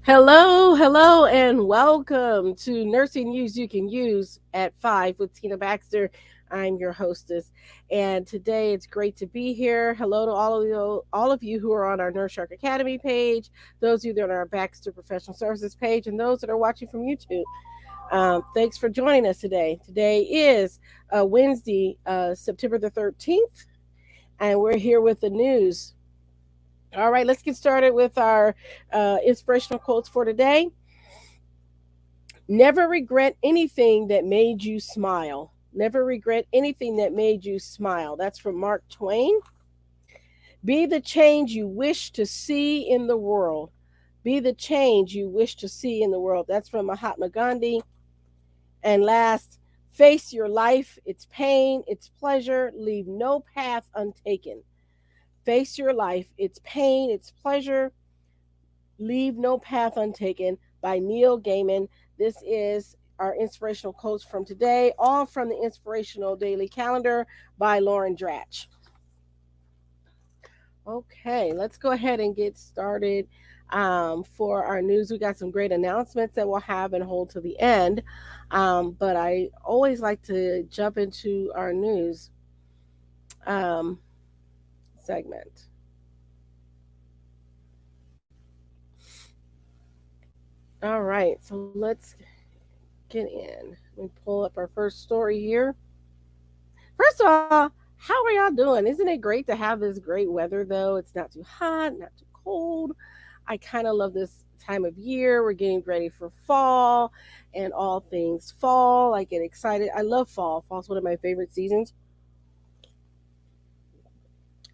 Hello, and welcome to Nursing News You Can Use at 5 with Tina Baxter. I'm your hostess, and today it's great to be here. Hello to all of you who are on our Nurse Shark Academy page, those of you that are on our Baxter Professional Services page, and those that are watching from YouTube. Thanks for joining us today. Today is Wednesday, September the 13th, and we're here with the news. All right, let's get started with our inspirational quotes for today. Never regret anything that made you smile. Never regret anything that made you smile. That's from Mark Twain. Be the change you wish to see in the world. Be the change you wish to see in the world. That's from Mahatma Gandhi. And last, face your life, its pain, its pleasure, leave no path untaken. Face your life, its pain, its pleasure, leave no path untaken by Neil Gaiman. This is our inspirational quotes from today, all from the Inspirational Daily Calendar by Lauren Dratch. Okay, let's go ahead and get started for our news. We got some great announcements that we'll have and hold to the end. But I always like to jump into our news um, segment. All right, so let's get in. Let me pull up our first story here. First of all, how are y'all doing? Isn't it great to have this great weather, though? It's not too hot, not too cold. I kind of love this time of year. We're getting ready for fall and all things fall. I get excited. I love fall. Fall's one of my favorite seasons.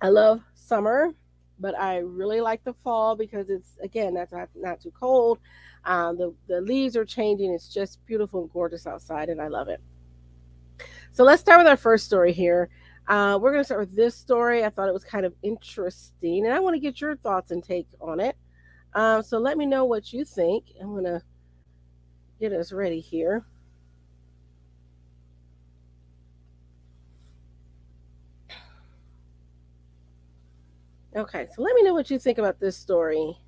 I love summer, but I really like the fall because it's, again, that's not too cold. The leaves are changing. It's just beautiful and gorgeous outside, and I love it. So let's start with our first story here. We're going to start with this story. I thought it was kind of interesting, and I want to get your thoughts and take on it. So let me know what you think. I'm going to get us ready here. Okay, so let me know what you think about this story.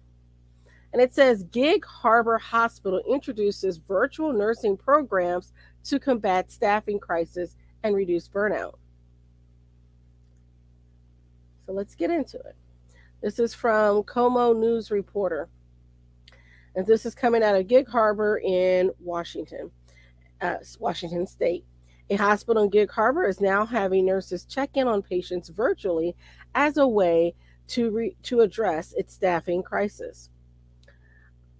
And it says Gig Harbor Hospital introduces virtual nursing programs to combat staffing crisis and reduce burnout. So let's get into it. This is from Como News Reporter. And this is coming out of Gig Harbor in Washington State. A hospital in Gig Harbor is now having nurses check in on patients virtually as a way to address its staffing crisis.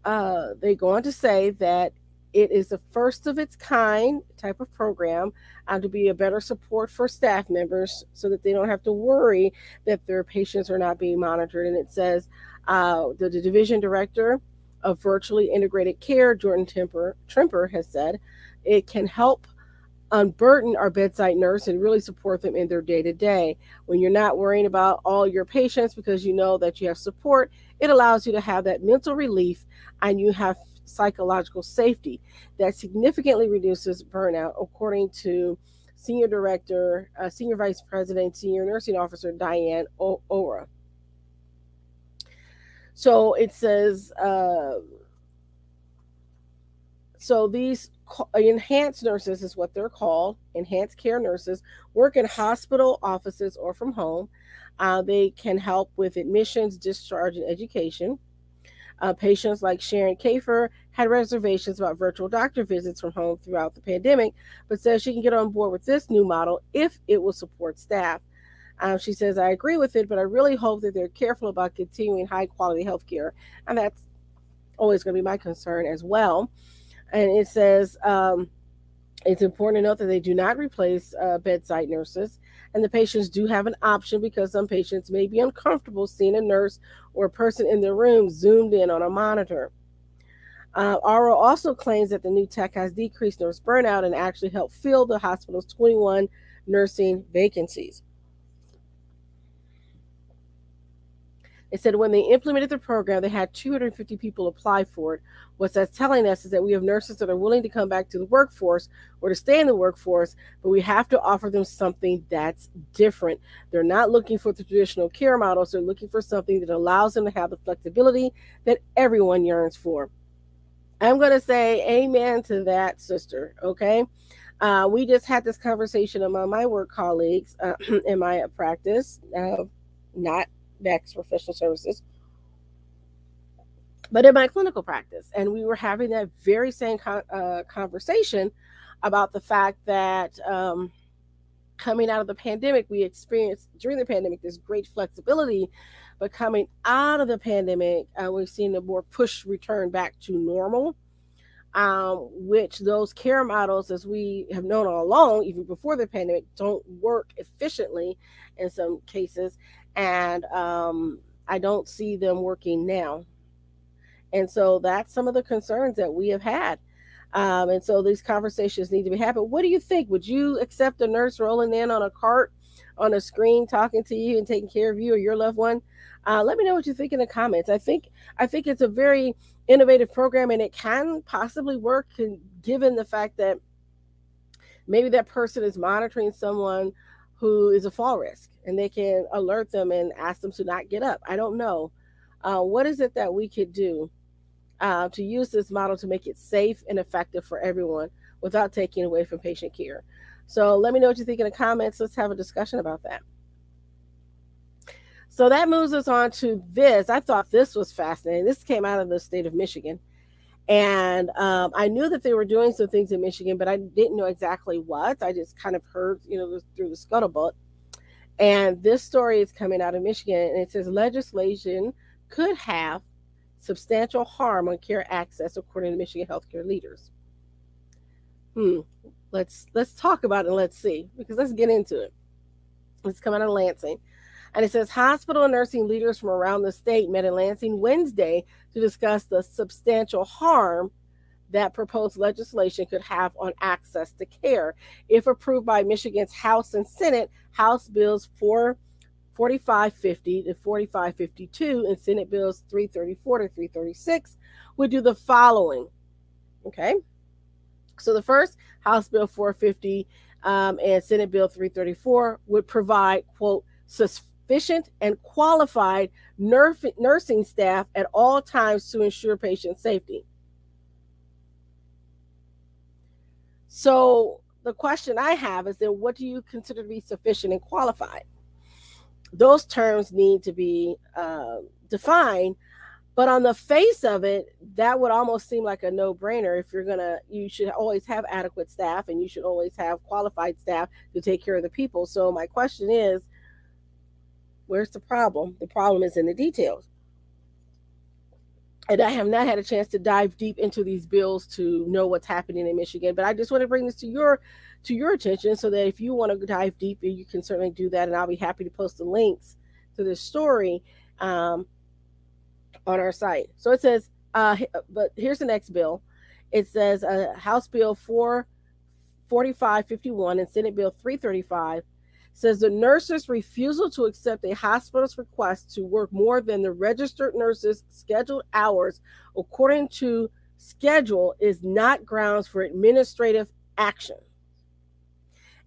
They go on to say that it is the first of its kind type of program to be a better support for staff members so that they don't have to worry that their patients are not being monitored. And it says the division director of virtually integrated care, Jordan Trimper, has said it can help unburden our bedside nurse and really support them in their day to day. When you're not worrying about all your patients because you know that you have support, it allows you to have that mental relief and you have psychological safety that significantly reduces burnout, according to Senior Vice President, Senior Nursing Officer Diane Ora. So it says, so these enhanced nurses is what they're called. Enhanced care nurses work in hospital offices or from home. They can help with admissions, discharge, and education. Patients like Sharon Kafer had reservations about virtual doctor visits from home throughout the pandemic, but says she can get on board with this new model if it will support staff. She says, I agree with it, but I really hope that they're careful about continuing high quality health care. And that's always going to be my concern as well. And it says, it's important to note that they do not replace bedside nurses, and the patients do have an option because some patients may be uncomfortable seeing a nurse or a person in their room zoomed in on a monitor. Aro also claims that the new tech has decreased nurse burnout and actually helped fill the hospital's 21 nursing vacancies. It said when they implemented the program, they had 250 people apply for it. What that's telling us is that we have nurses that are willing to come back to the workforce or to stay in the workforce, but we have to offer them something that's different. They're not looking for the traditional care models, they're looking for something that allows them to have the flexibility that everyone yearns for. I'm going to say amen to that, sister. Okay. We just had this conversation among my work colleagues in my practice, not Max Professional Services, but in my clinical practice. And we were having that very same conversation about the fact that coming out of the pandemic, we experienced during the pandemic this great flexibility, but coming out of the pandemic, we've seen a more push return back to normal, which those care models, as we have known all along, even before the pandemic, don't work efficiently in some cases. And I don't see them working now. And so that's some of the concerns that we have had. And so these conversations need to be happening. What do you think? Would you accept a nurse rolling in on a cart on a screen talking to you and taking care of you or your loved one? Let me know what you think in the comments. I think it's a very innovative program and it can possibly work given the fact that maybe that person is monitoring someone who is a fall risk and they can alert them and ask them to not get up. I don't know. What is it that we could do to use this model to make it safe and effective for everyone without taking away from patient care? So let me know what you think in the comments. Let's have a discussion about that. So that moves us on to this. I thought this was fascinating. This came out of the state of Michigan. And I knew that they were doing some things in Michigan, but I didn't know exactly what. I just kind of heard, through the scuttlebutt. And this story is coming out of Michigan, and it says legislation could have substantial harm on care access, according to Michigan healthcare leaders. Let's talk about it and let's see, because let's get into it. It's coming out of Lansing. And it says hospital and nursing leaders from around the state met in Lansing Wednesday to discuss the substantial harm that proposed legislation could have on access to care. If approved by Michigan's House and Senate, House Bills 4550 to 4552 and Senate Bills 334 to 336 would do the following. Okay. So the first, House Bill 450 and Senate Bill 334 would provide, quote, sufficient and qualified nursing staff at all times to ensure patient safety. So the question I have is then what do you consider to be sufficient and qualified? Those terms need to be defined, but on the face of it, that would almost seem like a no-brainer. If you should always have adequate staff and you should always have qualified staff to take care of the people. So my question is, where's the problem? The problem is in the details. And I have not had a chance to dive deep into these bills to know what's happening in Michigan, but I just want to bring this to your attention so that if you want to dive deeper, you can certainly do that, and I'll be happy to post the links to this story on our site. So it says, but here's the next bill. It says House Bill 4551 and Senate Bill 335 says the nurse's refusal to accept a hospital's request to work more than the registered nurse's scheduled hours according to schedule is not grounds for administrative action.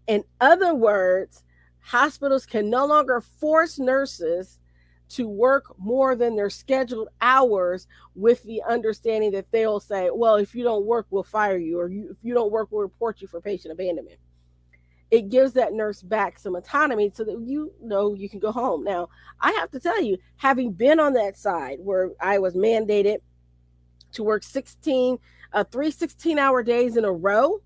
In other words, hospitals can no longer force nurses to work more than their scheduled hours with the understanding that they'll say, well, if you don't work, we'll fire you, or if you don't work, we'll report you for patient abandonment. It gives that nurse back some autonomy so that you can go home. Now, I have to tell you, having been on that side where I was mandated to work 3 16-hour days in a row,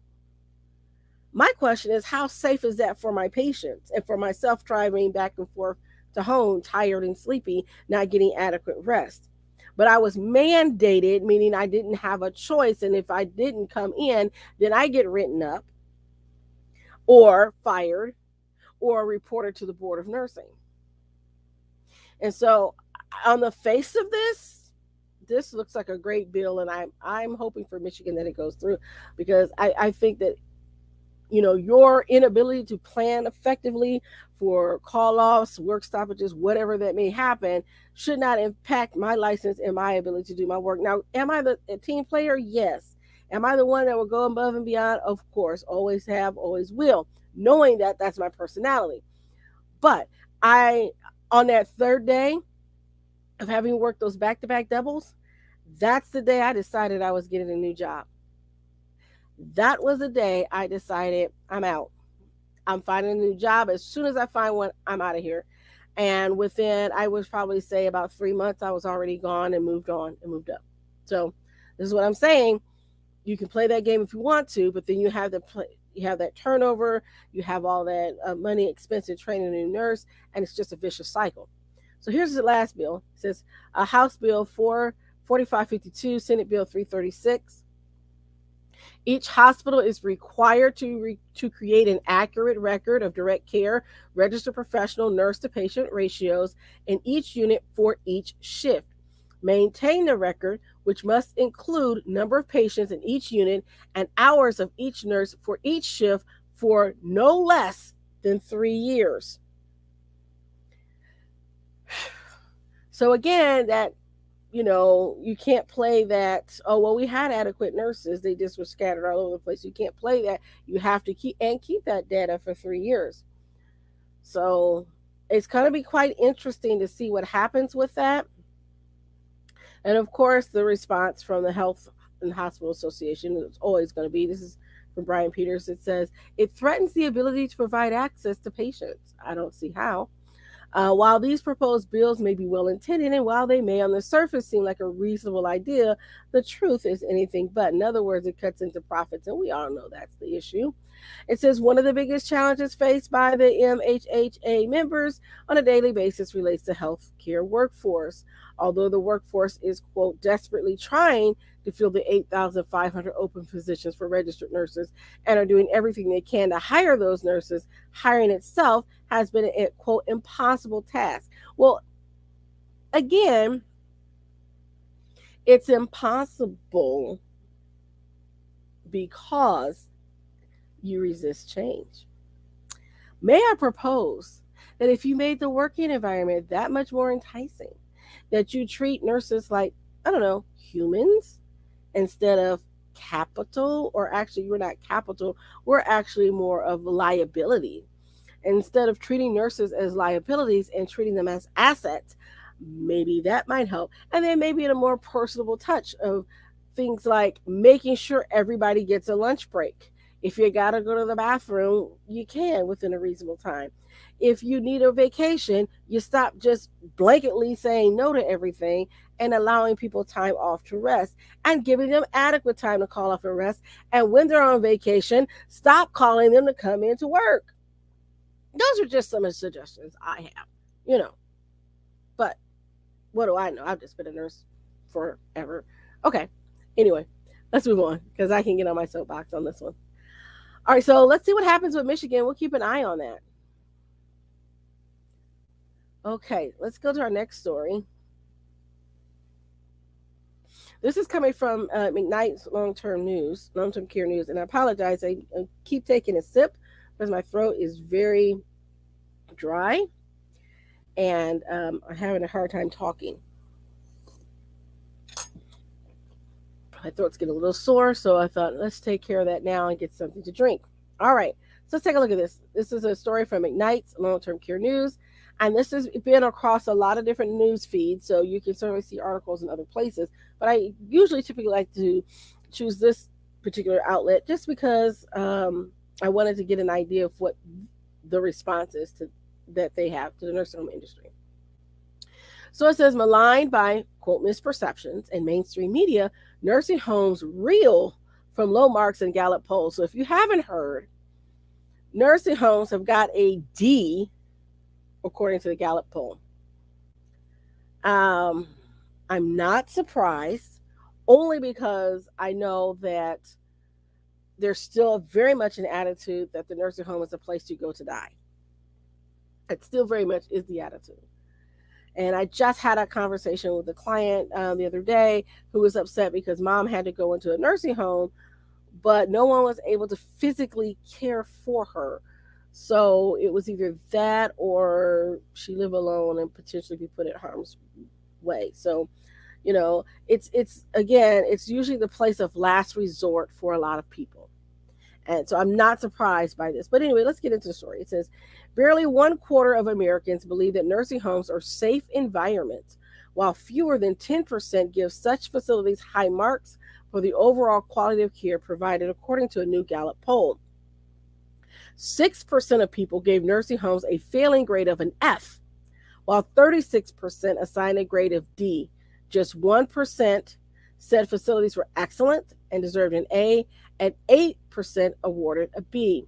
my question is, how safe is that for my patients and for myself driving back and forth to home, tired and sleepy, not getting adequate rest? But I was mandated, meaning I didn't have a choice. And if I didn't come in, then I get written up or fired or reported to the Board of Nursing. And so on the face of this looks like a great bill, and I'm hoping for Michigan that it goes through, because I think that your inability to plan effectively for call offs, work stoppages, whatever that may happen, should not impact my license and my ability to do my work. Now, am I a team player? Yes. Am I the one that will go above and beyond? Of course. Always have, always will, knowing that that's my personality. But on that third day of having worked those back to back doubles, that's the day I decided I was getting a new job. That was the day I decided I'm out. I'm finding a new job. As soon as I find one, I'm out of here. And within, I would probably say about 3 months, I was already gone and moved on and moved up. So this is what I'm saying. You can play that game if you want to, but then you have that turnover, you have all that money, expense in training a new nurse, and it's just a vicious cycle. So here's the last bill. It says House Bill 4552, Senate Bill 336. Each hospital is required to create an accurate record of direct care, registered professional nurse to patient ratios in each unit for each shift. Maintain the record, which must include number of patients in each unit and hours of each nurse for each shift for no less than 3 years. So again, that you can't play that, oh, well, we had adequate nurses, they just were scattered all over the place. You can't play that. You have to keep that data for 3 years. So it's going to be quite interesting to see what happens with that. And of course, the response from the Health and Hospital Association is always going to be, this is from Brian Peters, it says, it threatens the ability to provide access to patients. I don't see how. While these proposed bills may be well intended and while they may on the surface seem like a reasonable idea, the truth is anything but. In other words, it cuts into profits, and we all know that's the issue. It says one of the biggest challenges faced by the MHHA members on a daily basis relates to healthcare workforce. Although the workforce is, quote, desperately trying to fill the 8,500 open positions for registered nurses and are doing everything they can to hire those nurses, hiring itself has been a, quote, impossible task. Well, again, it's impossible because you resist change. May I propose that if you made the working environment that much more enticing, that you treat nurses like, I don't know, humans instead of capital, or actually, we're not capital, we're actually more of liability. Instead of treating nurses as liabilities and treating them as assets, maybe that might help. And then maybe in a more personable touch of things like making sure everybody gets a lunch break. If you got to go to the bathroom, you can within a reasonable time. If you need a vacation, you stop just blanketly saying no to everything and allowing people time off to rest and giving them adequate time to call off and rest. And when they're on vacation, stop calling them to come into work. Those are just some of the suggestions I have, But what do I know? I've just been a nurse forever. Okay. Anyway, let's move on because I can get on my soapbox on this one. All right, so let's see what happens with Michigan. We'll keep an eye on that. Okay, let's go to our next story. This is coming from McKnight's long-term care news. And I apologize, I keep taking a sip because my throat is very dry and I'm having a hard time talking. My throat's getting a little sore, so I thought, let's take care of that now and get something to drink. All right, so let's take a look at this. This is a story from McKnight's long-term care news, and this has been across a lot of different news feeds, so you can certainly see articles in other places. But I typically like to choose this particular outlet just because I wanted to get an idea of what the response is that they have to the nursing home industry. So it says, maligned by, quote, misperceptions in mainstream media, nursing homes reel from low marks in Gallup polls. So if you haven't heard, nursing homes have got a D according to the Gallup poll. I'm not surprised, only because I know that there's still very much an attitude that the nursing home is a place you go to die. It still very much is the attitude. And I just had a conversation with a client the other day who was upset because mom had to go into a nursing home, but no one was able to physically care for her. So it was either that or she live alone and potentially be put at harm's way. So, it's again, it's usually the place of last resort for a lot of people. And so I'm not surprised by this. But anyway, let's get into the story. It says barely 1/4 of Americans believe that nursing homes are safe environments, while fewer than 10% give such facilities high marks for the overall quality of care provided, according to a new Gallup poll. 6% of people gave nursing homes a failing grade of an F, while 36% assigned a grade of D. Just 1% said facilities were excellent and deserved an A, and 8% awarded a B.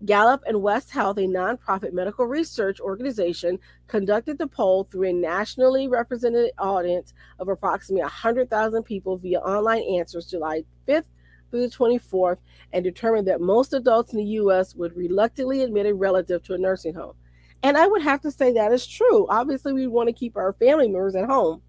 Gallup and West Health, a nonprofit medical research organization, conducted the poll through a nationally represented audience of approximately 100,000 people via online answers July 5th through the 24th, and determined that most adults in the U.S. would reluctantly admit a relative to a nursing home. And I would have to say that is true. Obviously, we want to keep our family members at home.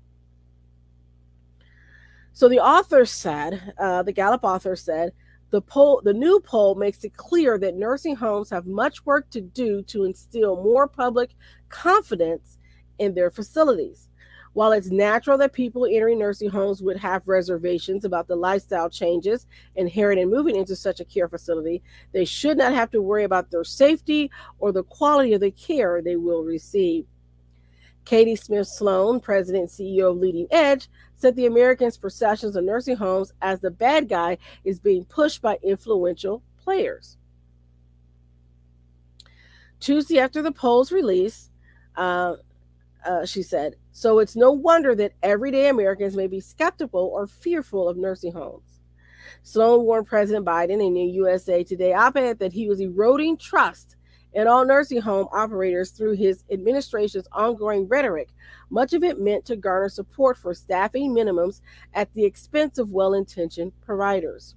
So the author said, the Gallup author said, the new poll makes it clear that nursing homes have much work to do to instill more public confidence in their facilities. While it's natural that people entering nursing homes would have reservations about the lifestyle changes inherent in moving into such a care facility, they should not have to worry about their safety or the quality of the care they will receive. Katie Smith Sloan, president and CEO of Leading Edge, said the Americans' perceptions of nursing homes as the bad guy is being pushed by influential players. Tuesday, after the poll's release, she said, so it's no wonder that everyday Americans may be skeptical or fearful of nursing homes. Sloan warned President Biden in the USA Today op-ed that he was eroding trust in all nursing home operators through his administration's ongoing rhetoric, much of it meant to garner support for staffing minimums at the expense of well-intentioned providers.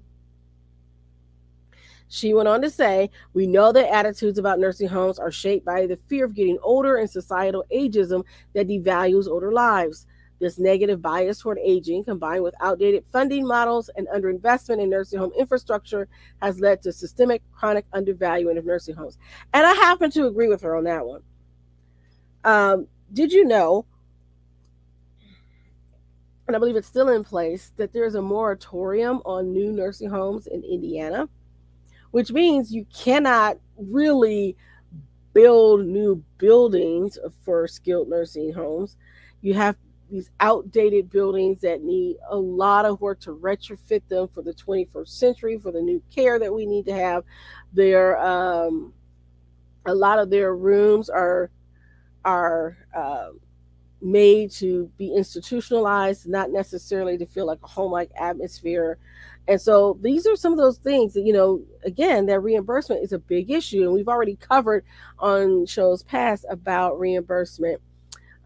She went on to say, we know that attitudes about nursing homes are shaped by the fear of getting older and societal ageism that devalues older lives. This negative bias toward aging, combined with outdated funding models and underinvestment in nursing home infrastructure, has led to systemic chronic undervaluing of nursing homes. And I happen to agree with her on that one. Did you know, and I believe it's still in place, that there is a moratorium on new nursing homes in Indiana, which means you cannot really build new buildings for skilled nursing homes. You have these outdated buildings that need a lot of work to retrofit them for the 21st century, for the new care that we need to have. A lot of their rooms are made to be institutionalized, not necessarily to feel like a home-like atmosphere. And so these are some of those things that, again, that reimbursement is a big issue. And we've already covered on shows past about reimbursement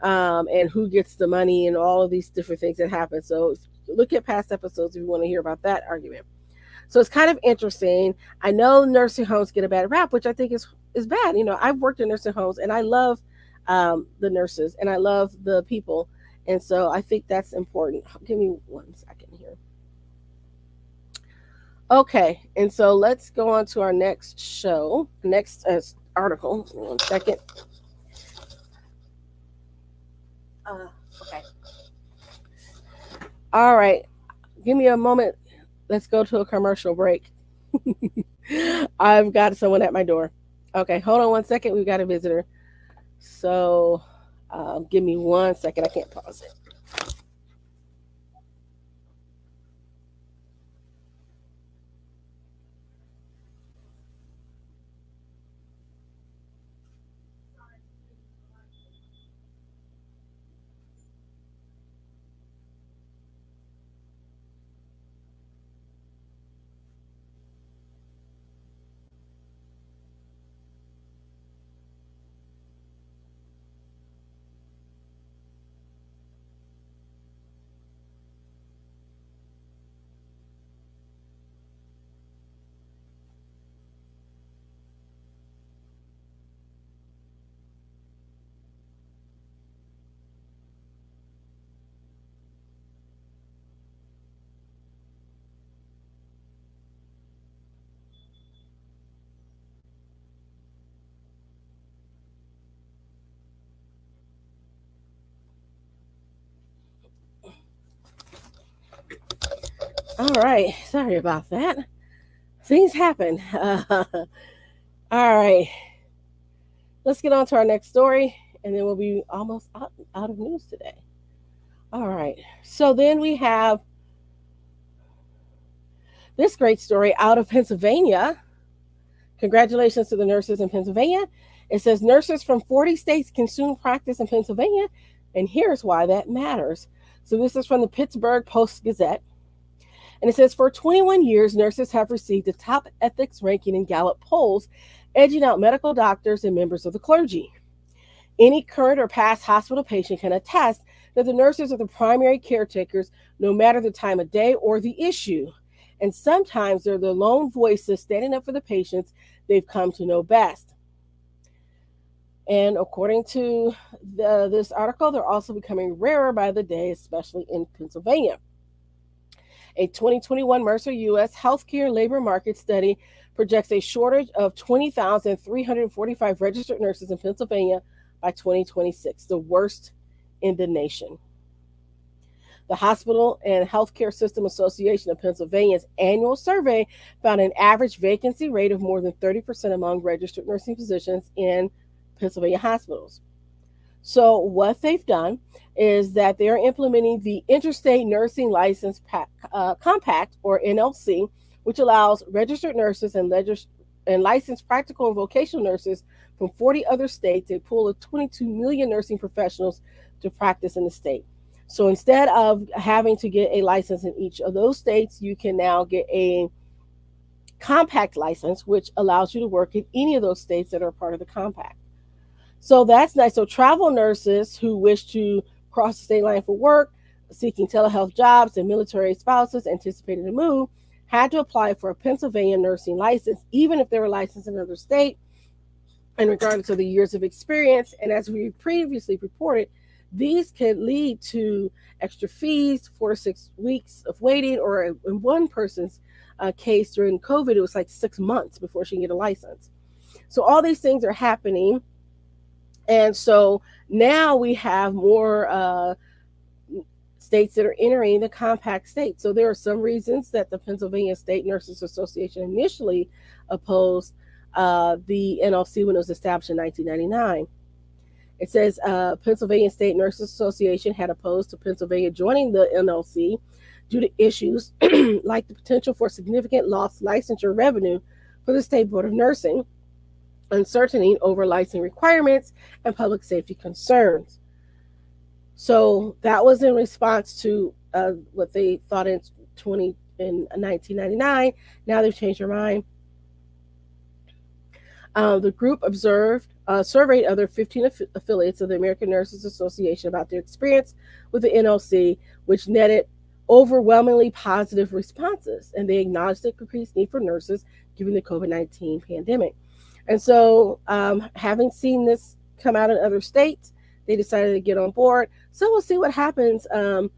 and who gets the money and all of these different things that happen. So look at past episodes if you want to hear about that argument. So it's kind of interesting. I know nursing homes get a bad rap, which I think is bad. I've worked in nursing homes and I love the nurses and I love the people. And so I think that's important. Give me 1 second here. Okay, and so let's go on to our next article. 1 second. Okay. All right. Give me a moment. Let's go to a commercial break. I've got someone at my door. Okay, hold on 1 second. We've got a visitor. So give me 1 second. I can't pause it. All right. Sorry about that. Things happen. All right. Let's get on to our next story, and then we'll be almost out of news today. All right. So then we have this great story out of Pennsylvania. Congratulations to the nurses in Pennsylvania. It says nurses from 40 states can soon practice in Pennsylvania, and here's why that matters. So this is from the Pittsburgh Post-Gazette. And it says for 21 years, nurses have received the top ethics ranking in Gallup polls, edging out medical doctors and members of the clergy. Any current or past hospital patient can attest that the nurses are the primary caretakers, no matter the time of day or the issue. And sometimes they're the lone voices standing up for the patients they've come to know best. And according to this article, they're also becoming rarer by the day, especially in Pennsylvania. A 2021 Mercer U.S. healthcare labor market study projects a shortage of 20,345 registered nurses in Pennsylvania by 2026, the worst in the nation. The Hospital and Healthcare System Association of Pennsylvania's annual survey found an average vacancy rate of more than 30% among registered nursing positions in Pennsylvania hospitals. So what they've done is that they're implementing the Interstate Nursing License Compact, or NLC, which allows registered nurses and licensed practical and vocational nurses from 40 other states, a pool of 22 million nursing professionals, to practice in the state. So instead of having to get a license in each of those states, you can now get a compact license, which allows you to work in any of those states that are part of the compact. So that's nice. So travel nurses who wish to cross the state line for work, seeking telehealth jobs, and military spouses anticipating a move had to apply for a Pennsylvania nursing license, even if they were licensed in another state, and regardless of the years of experience. And as we previously reported, these could lead to extra fees, 4 to 6 weeks of waiting, or in one person's case during COVID, it was like 6 months before she can get a license. So all these things are happening. And so now we have more states that are entering the compact state. So there are some reasons that the Pennsylvania State Nurses Association initially opposed the NLC when it was established in 1999. It says Pennsylvania State Nurses Association had opposed to Pennsylvania joining the NLC due to issues like the potential for significant lost licensure revenue for the State Board of Nursing, uncertainty over licensing requirements, and public safety concerns. So that was in response to what they thought in 1999. Now they've changed their mind. The group surveyed other 15 affiliates of the American Nurses Association about their experience with the NLC, which netted overwhelmingly positive responses, and they acknowledged the increased need for nurses given the COVID-19 pandemic. And so, having seen this come out in other states, they decided to get on board. So we'll see what happens to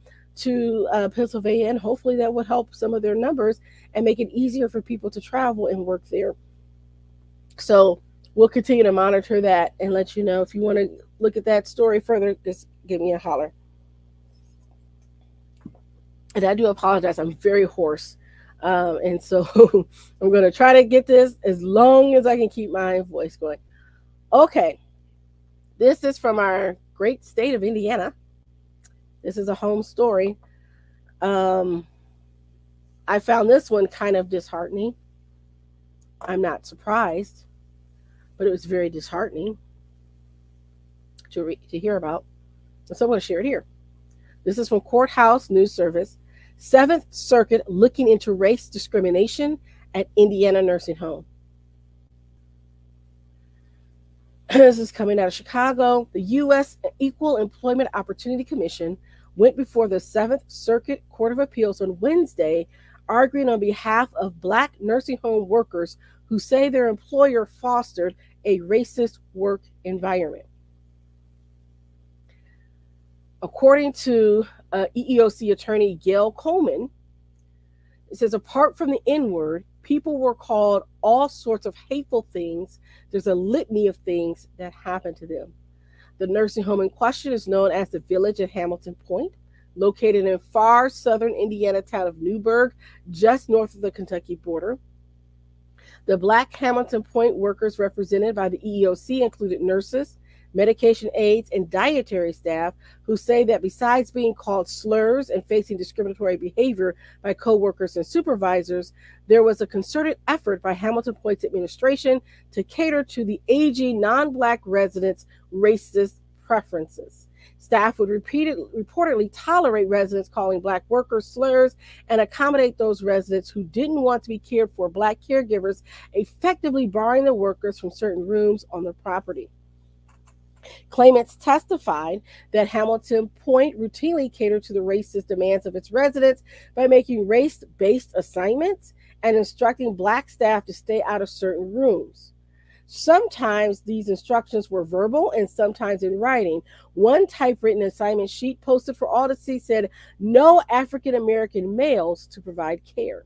Pennsylvania, and hopefully that will help some of their numbers and make it easier for people to travel and work there. So we'll continue to monitor that and let you know. If you want to look at that story further, just give me a holler. And I do apologize. I'm very hoarse. And so I'm going to try to get this as long as I can keep my voice going. Okay. This is from our great state of Indiana. This is a home story. I found this one kind of disheartening. I'm not surprised, but it was very disheartening to hear about. And so I'm going to share it here. This is from Courthouse News Service. 7th Circuit looking into race discrimination at Indiana nursing home. This is coming out of Chicago. The U.S. Equal Employment Opportunity Commission went before the 7th Circuit Court of Appeals on Wednesday, arguing on behalf of Black nursing home workers who say their employer fostered a racist work environment. According to EEOC attorney Gail Coleman, it says, apart from the N-word, people were called all sorts of hateful things. There's a litany of things that happened to them. The nursing home in question is known as the Village at Hamilton Point. located in far southern Indiana town of Newburgh, just north of the Kentucky border. The Black Hamilton Point workers represented by the EEOC included nurses, medication aides, and dietary staff who say that besides being called slurs and facing discriminatory behavior by coworkers and supervisors, there was a concerted effort by Hamilton Point's administration to cater to the aging non-Black residents' racist preferences. Staff would reportedly tolerate residents calling Black workers slurs and accommodate those residents who didn't want to be cared for Black caregivers, effectively barring the workers from certain rooms on the property. Claimants testified that Hamilton Point routinely catered to the racist demands of its residents by making race-based assignments and instructing Black staff to stay out of certain rooms. Sometimes these instructions were verbal and sometimes in writing. One typewritten assignment sheet posted for all to see said, "No African American males to provide care."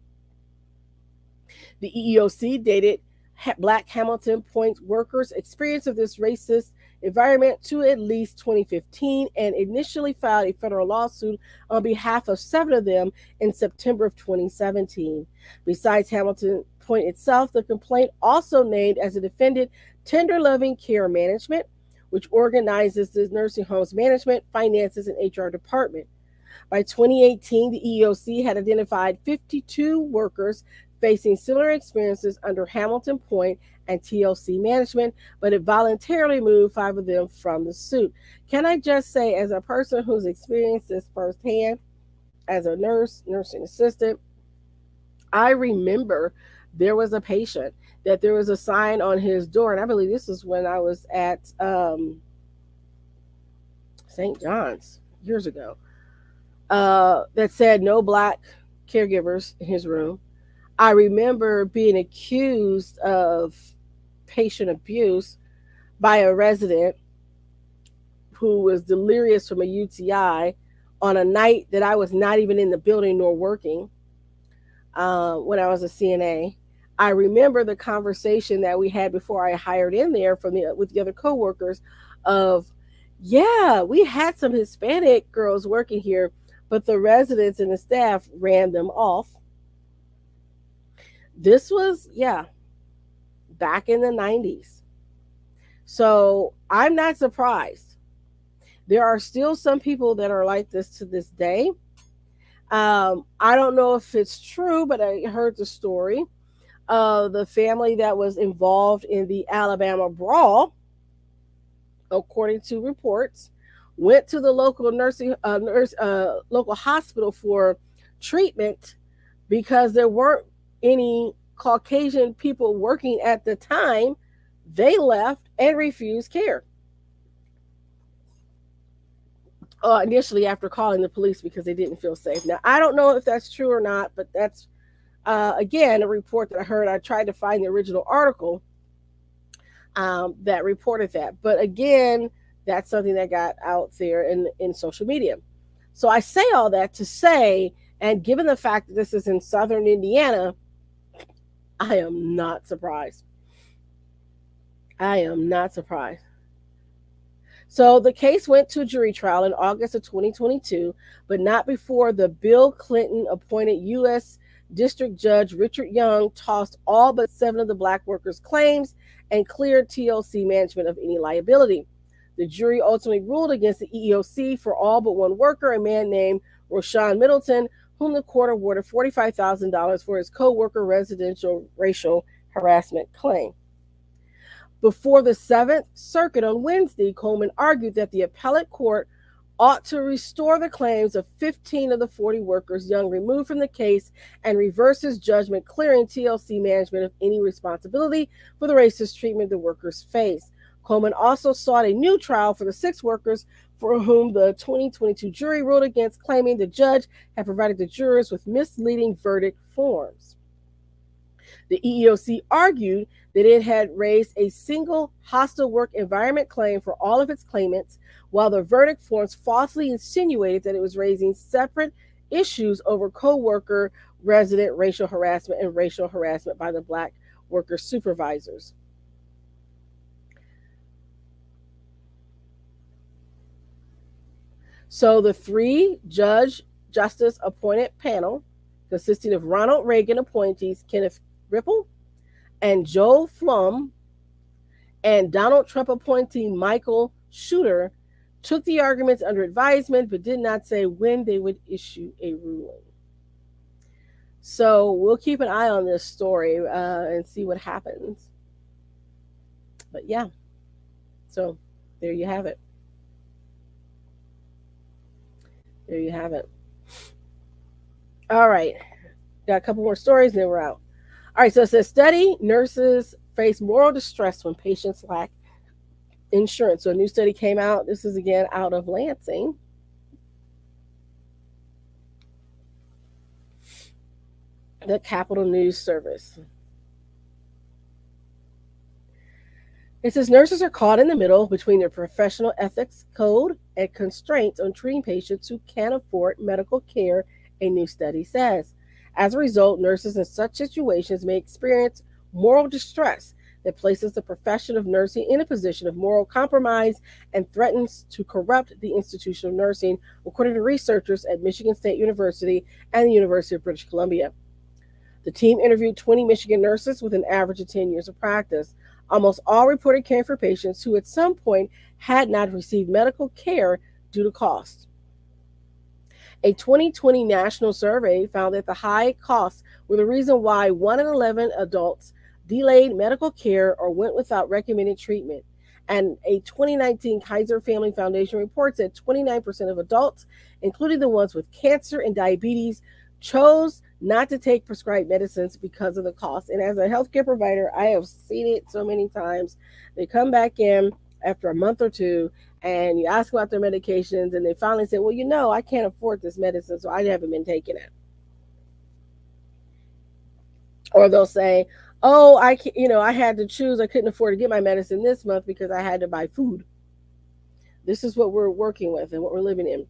The EEOC dated Black Hamilton Point workers' experience of this racist environment to at least 2015 and initially filed a federal lawsuit on behalf of 7 of them in September of 2017. Besides Hamilton Point itself, the complaint also named as a defendant Tender Loving Care Management, which organizes the nursing home's management, finances, and HR department. By 2018, the EEOC had identified 52 workers facing similar experiences under Hamilton Point and TLC management, but it voluntarily moved 5 of them from the suit. Can I just say, as a person who's experienced this firsthand, as a nurse, nursing assistant, I remember there was a patient that there was a sign on his door, and I believe this was when I was at St. John's years ago, that said no Black caregivers in his room. I remember being accused of patient abuse by a resident who was delirious from a UTI on a night that I was not even in the building nor working when I was a CNA. I remember the conversation that we had before I hired in there with the other coworkers of, yeah, we had some Hispanic girls working here, but the residents and the staff ran them off. This was, back in the 90s. So I'm not surprised. There are still some people that are like this to this day. I don't know if it's true, but I heard the story of the family that was involved in the Alabama brawl, according to reports, went to the local local hospital for treatment because there weren't any Caucasian people working at the time. They left and refused care. Initially after calling the police because they didn't feel safe. Now, I don't know if that's true or not, but that's, again, a report that I heard. I tried to find the original article that reported that. But again, that's something that got out there in social media. So I say all that to say, and given the fact that this is in southern Indiana, I am not surprised. I am not surprised. So the case went to jury trial in August of 2022, but not before the Bill Clinton appointed U.S. District Judge Richard Young tossed all but 7 of the Black workers' claims and cleared TLC management of any liability. The jury ultimately ruled against the EEOC for all but one worker, a man named Roshan Middleton, whom the court awarded $45,000 for his co-worker residential racial harassment claim. Before the 7th Circuit on Wednesday, Coleman argued that the appellate court ought to restore the claims of 15 of the 40 workers Young removed from the case and reverse his judgment, clearing TLC management of any responsibility for the racist treatment the workers faced. Coleman also sought a new trial for the 6 workers for whom the 2022 jury ruled against, claiming the judge had provided the jurors with misleading verdict forms. The EEOC argued that it had raised a single hostile work environment claim for all of its claimants, while the verdict forms falsely insinuated that it was raising separate issues over co-worker resident racial harassment and racial harassment by the Black worker supervisors. So the three judge justice appointed panel, consisting of Ronald Reagan appointees Kenneth Ripple and Joe Flum and Donald Trump appointee Michael Shooter, took the arguments under advisement but did not say when they would issue a ruling. So we'll keep an eye on this story and see what happens. But yeah, so there you have it. There you have it. All right. Got a couple more stories and then we're out. All right. So it says study nurses face moral distress when patients lack insurance. So a new study came out. This is again out of Lansing. The Capital News Service. It says nurses are caught in the middle between their professional ethics code and constraints on treating patients who can't afford medical care, a new study says. As a result, nurses in such situations may experience moral distress that places the profession of nursing in a position of moral compromise and threatens to corrupt the institution of nursing, according to researchers at Michigan State University and the University of British Columbia. The team interviewed 20 Michigan nurses with an average of 10 years of practice. Almost all reported caring for patients who at some point had not received medical care due to cost. A 2020 national survey found that the high costs were the reason why 1 in 11 adults delayed medical care or went without recommended treatment. And a 2019 Kaiser Family Foundation reports that 29% of adults, including the ones with cancer and diabetes, chose not to take prescribed medicines because of the cost. And as a healthcare provider, I have seen it so many times. They come back in after a month or two and you ask about their medications and they finally say, well, I can't afford this medicine, so I haven't been taking it. Or they'll say, oh, I had to choose. I couldn't afford to get my medicine this month because I had to buy food. This is what we're working with and what we're living in.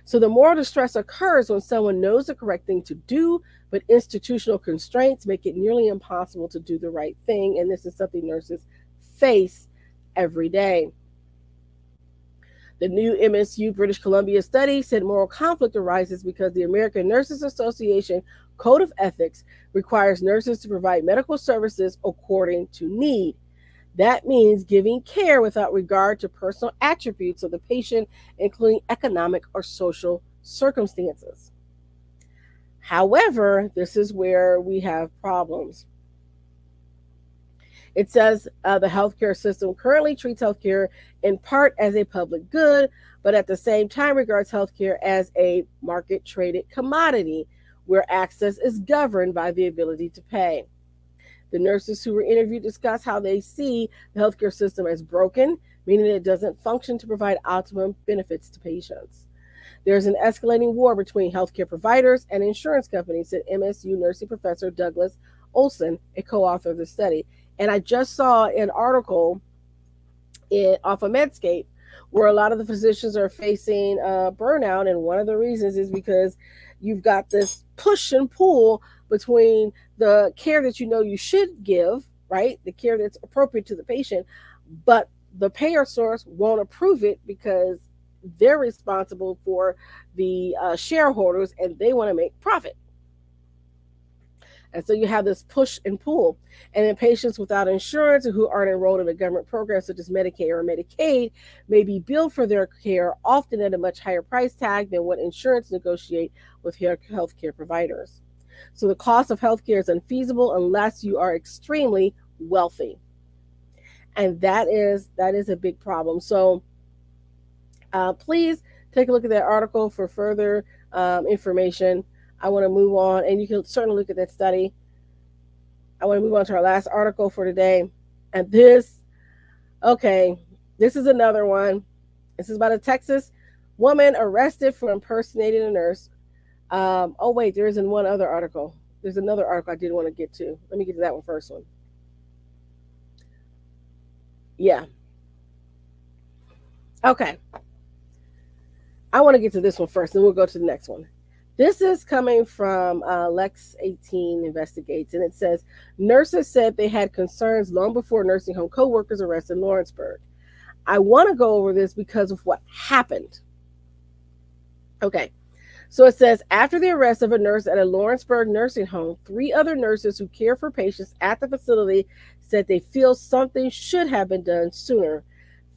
So the moral distress occurs when someone knows the correct thing to do, but institutional constraints make it nearly impossible to do the right thing. And this is something nurses face every day. The new MSU British Columbia study said moral conflict arises because the American Nurses Association Code of Ethics requires nurses to provide medical services according to need. That means giving care without regard to personal attributes of the patient, including economic or social circumstances. However, this is where we have problems. It says the healthcare system currently treats healthcare in part as a public good, but at the same time regards healthcare as a market traded commodity where access is governed by the ability to pay. The nurses who were interviewed discussed how they see the healthcare system as broken, meaning it doesn't function to provide optimum benefits to patients. There's an escalating war between healthcare providers and insurance companies, said MSU nursing professor Douglas Olson, a co-author of the study. And I just saw an article off of Medscape where a lot of the physicians are facing burnout, and one of the reasons is because you've got this push and pull between the care that you should give, right? The care that's appropriate to the patient, but the payer source won't approve it because they're responsible for the shareholders and they want to make profit. And so you have this push and pull. And then patients without insurance or who aren't enrolled in a government program such as Medicare or Medicaid may be billed for their care, often at a much higher price tag than what insurance negotiate with healthcare providers. So the cost of healthcare is unfeasible unless you are extremely wealthy. And that is a big problem. So please take a look at that article for further information. I want to move on, and you can certainly look at that study. I want to move on to our last article for today. And this is another one. This is about a Texas woman arrested for impersonating a nurse. There isn't one other article. There's another article I did want to get to. Let me get to that one first. Yeah. Okay. I want to get to this one first, and we'll go to the next one. This is coming from Lex 18 Investigates, and it says, nurses said they had concerns long before nursing home co-workers arrested in Lawrenceburg. I want to go over this because of what happened. Okay. So it says, after the arrest of a nurse at a Lawrenceburg nursing home, 3 other nurses who care for patients at the facility said they feel something should have been done sooner.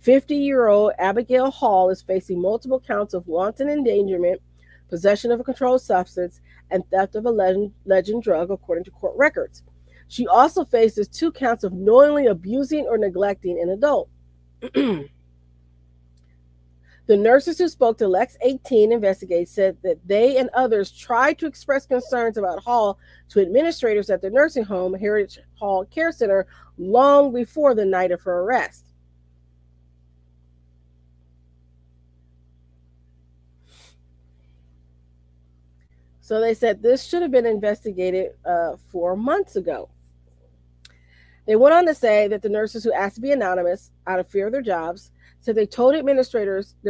50-year-old Abigail Hall is facing multiple counts of wanton endangerment, possession of a controlled substance, and theft of a legend drug, according to court records. She also faces 2 counts of knowingly abusing or neglecting an adult. The nurses who spoke to Lex 18 Investigate said that they and others tried to express concerns about Hall to administrators at the nursing home, Heritage Hall Care Center, long before the night of her arrest. So they said this should have been investigated 4 months ago. They went on to say that the nurses who asked to be anonymous out of fear of their jobs said they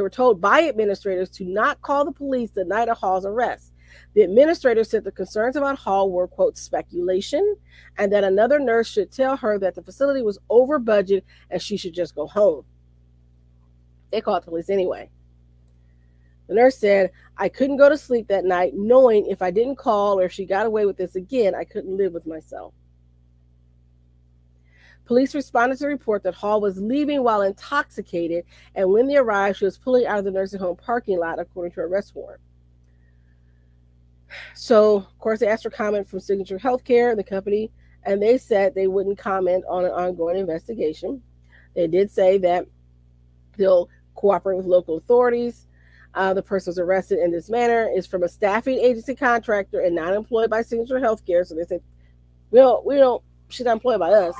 were told by administrators to not call the police the night of Hall's arrest. The administrators said the concerns about Hall were, quote, speculation, and that another nurse should tell her that the facility was over budget and she should just go home. They called the police anyway. The nurse said, I couldn't go to sleep that night knowing if I didn't call or if she got away with this again, I couldn't live with myself. Police responded to the report that Hall was leaving while intoxicated, and when they arrived, she was pulling out of the nursing home parking lot, according to her arrest warrant. So, of course, they asked for comment from Signature Healthcare, the company, and they said they wouldn't comment on an ongoing investigation. They did say that they'll cooperate with local authorities. The person was arrested in this manner is from a staffing agency contractor and not employed by Signature Healthcare. So they said, she's not employed by us.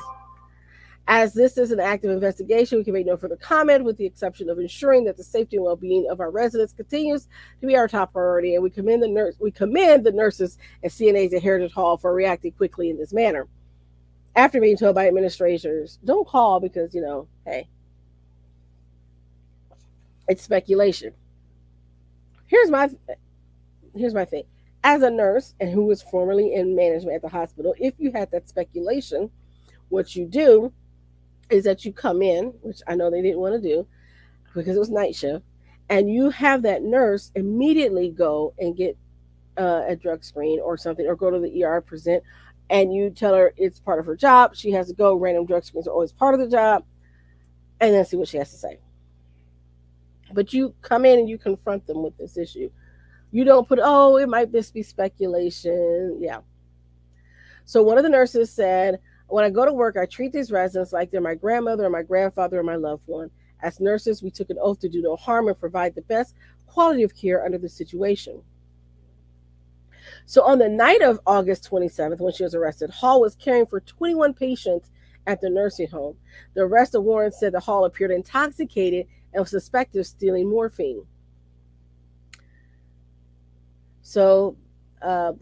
As this is an active investigation, we can make no further comment with the exception of ensuring that the safety and well-being of our residents continues to be our top priority. And we commend the nurses and CNAs at Heritage Hall for reacting quickly in this manner. After being told by administrators, don't call because, hey, it's speculation. Here's my thing. As a nurse and who was formerly in management at the hospital, if you had that speculation, what you do is that you come in, which I know they didn't want to do because it was night shift, and you have that nurse immediately go and get a drug screen or something, or go to the ER, present, and you tell her it's part of her job. She has to go. Random drug screens are always part of the job, and then see what she has to say. But you come in and you confront them with this issue. You don't put, it might just be speculation. Yeah. So one of the nurses said, when I go to work, I treat these residents like they're my grandmother or my grandfather or my loved one. As nurses, we took an oath to do no harm and provide the best quality of care under the situation. So on the night of August 27th, when she was arrested, Hall was caring for 21 patients at the nursing home. The arrest warrant said that Hall appeared intoxicated and was suspected of stealing morphine. So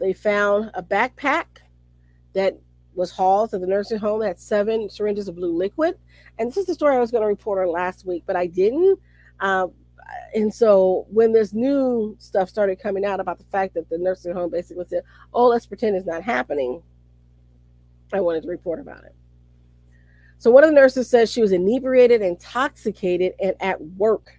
they found a backpack that was Hall's at the nursing home that had 7 syringes of blue liquid. And this is the story I was going to report on last week, but I didn't. And so when this new stuff started coming out about the fact that the nursing home basically said, let's pretend it's not happening, I wanted to report about it. So one of the nurses says she was inebriated, intoxicated, and at work.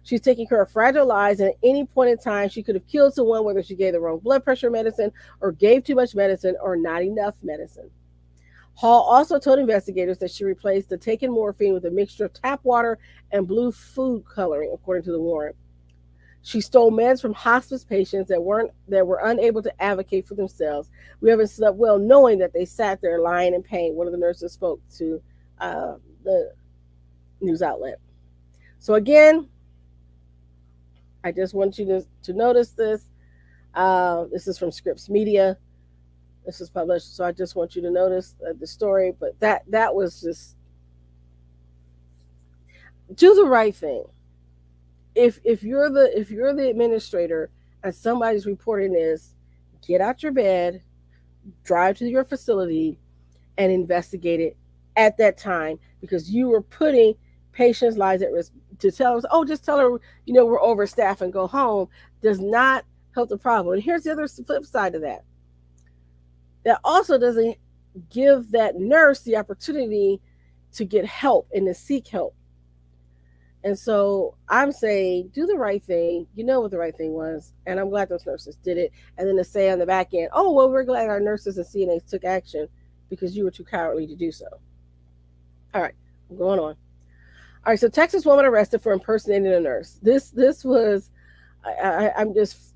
She's taking care of fragile lives, and at any point in time, she could have killed someone, whether she gave the wrong blood pressure medicine or gave too much medicine or not enough medicine. Hall also told investigators that she replaced the taken morphine with a mixture of tap water and blue food coloring, according to the warrant. She stole meds from hospice patients that were unable to advocate for themselves. We haven't slept well knowing that they sat there lying in pain. One of the nurses spoke to the news outlet. So again, I just want you to notice this. This is from Scripps Media. This was published, so I just want you to notice the story. But that was just do the right thing. If you're the administrator and somebody's reporting this, get out your bed, drive to your facility, and investigate it at that time, because you were putting patients' lives at risk. To tell us, just tell her, we're overstaffed and go home, does not help the problem. And here's the other flip side of that. That also doesn't give that nurse the opportunity to get help and to seek help. And so I'm saying, do the right thing. You know what the right thing was. And I'm glad those nurses did it. And then to say on the back end, oh, well, we're glad our nurses and CNAs took action because you were too cowardly to do so. All right, I'm going on. All right, so Texas woman arrested for impersonating a nurse. This was, I'm just,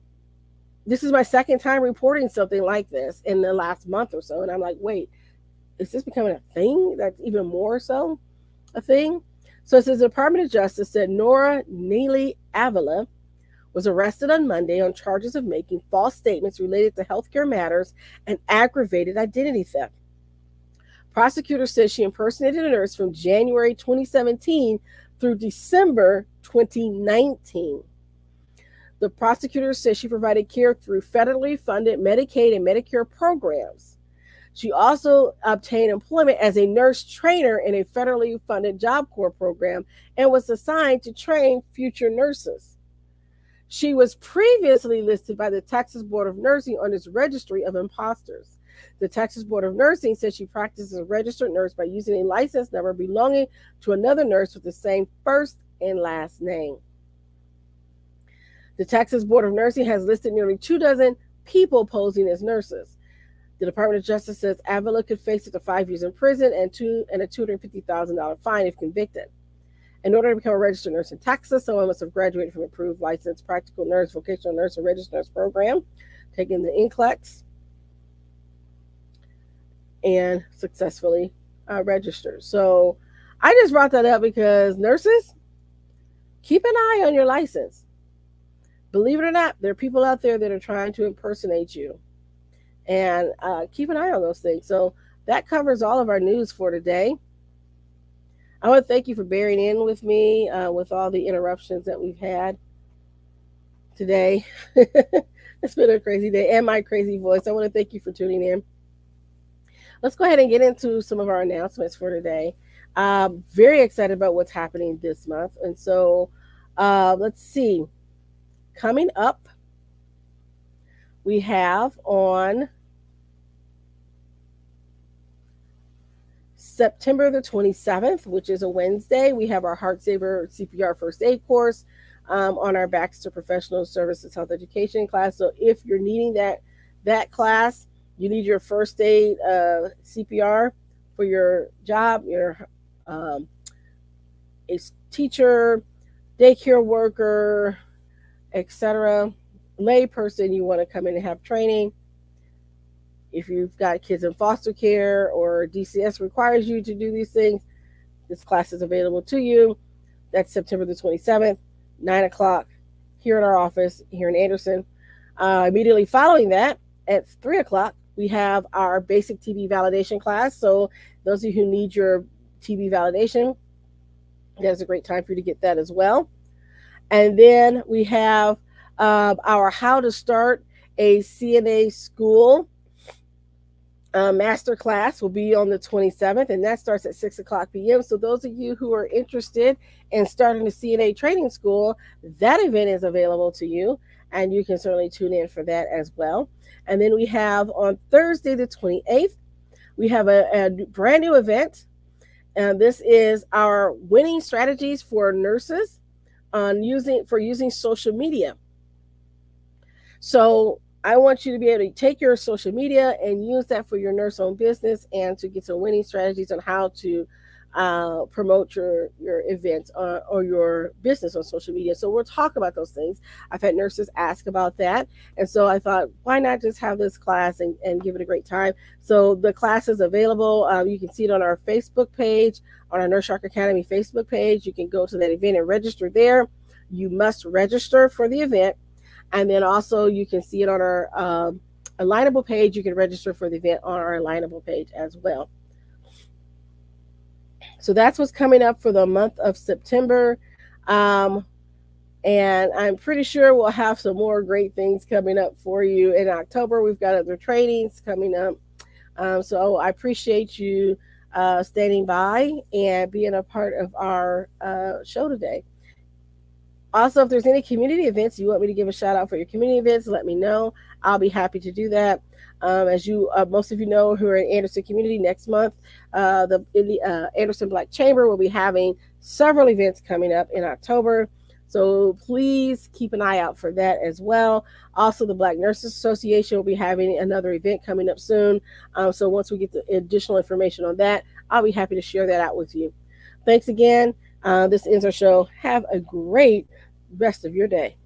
this is my second time reporting something like this in the last month or so. And I'm like, wait, is this becoming a thing that's even more so a thing? So it says the Department of Justice said Nora Neely Avila was arrested on Monday on charges of making false statements related to healthcare matters and aggravated identity theft. Prosecutors said she impersonated a nurse from January 2017 through December 2019. The prosecutor said she provided care through federally funded Medicaid and Medicare programs. She also obtained employment as a nurse trainer in a federally funded Job Corps program and was assigned to train future nurses. She was previously listed by the Texas Board of Nursing on its registry of imposters. The Texas Board of Nursing said she practiced as a registered nurse by using a license number belonging to another nurse with the same first and last name. The Texas Board of Nursing has listed nearly 24 people posing as nurses. The Department of Justice says Avila could face up to 5 years in prison and a $250,000 fine if convicted. In order to become a registered nurse in Texas, someone must have graduated from approved licensed practical nurse, vocational nurse, or registered nurse program, taken the NCLEX, and successfully registered. So I just brought that up because nurses, keep an eye on your license. Believe it or not, there are people out there that are trying to impersonate you. And keep an eye on those things. So that covers all of our news for today. I want to thank you for bearing in with me with all the interruptions that we've had today. It's been a crazy day and my crazy voice. I want to thank you for tuning in. Let's go ahead and get into some of our announcements for today. Very excited about what's happening this month. And so let's see. Coming up, we have on September the 27th, which is a Wednesday, we have our Heart Saver CPR First Aid course on our Baxter Professional Services Health Education class. So if you're needing that class, you need your first aid CPR for your job, you're a teacher, daycare worker, etc., lay person, you want to come in and have training. If you've got kids in foster care or DCS requires you to do these things, this class is available to you. That's September the 27th, 9 o'clock here at our office here in Anderson. Immediately following that, at 3 o'clock, we have our basic TB validation class. So those of you who need your TB validation, that's a great time for you to get that as well. And then we have our How to Start a CNA School master class will be on the 27th, and that starts at 6 o'clock p.m. So those of you who are interested in starting a CNA training school, that event is available to you, and you can certainly tune in for that as well. And then we have on Thursday the 28th, we have a brand new event, and this is our winning strategies for nurses on using social media. So I want you to be able to take your social media and use that for your nurse-owned business and to get some winning strategies on how to promote your events or your business on social media. So we'll talk about those things. I've had nurses ask about that. And so I thought, why not just have this class and give it a great time? So the class is available. You can see it on our Facebook page, on our Nurse Shark Academy Facebook page. You can go to that event and register there. You must register for the event. And then also you can see it on our Alignable page. You can register for the event on our Alignable page as well. So that's what's coming up for the month of September. And I'm pretty sure we'll have some more great things coming up for you in October. We've got other trainings coming up. So I appreciate you standing by and being a part of our show today. Also, if there's any community events you want me to give a shout out for your community events, let me know. I'll be happy to do that. As you, most of you know, who are in Anderson community, next month, the Anderson Black Chamber will be having several events coming up in October. So please keep an eye out for that as well. Also, the Black Nurses Association will be having another event coming up soon. So once we get the additional information on that, I'll be happy to share that out with you. Thanks again. This ends our show. Have a great rest of your day.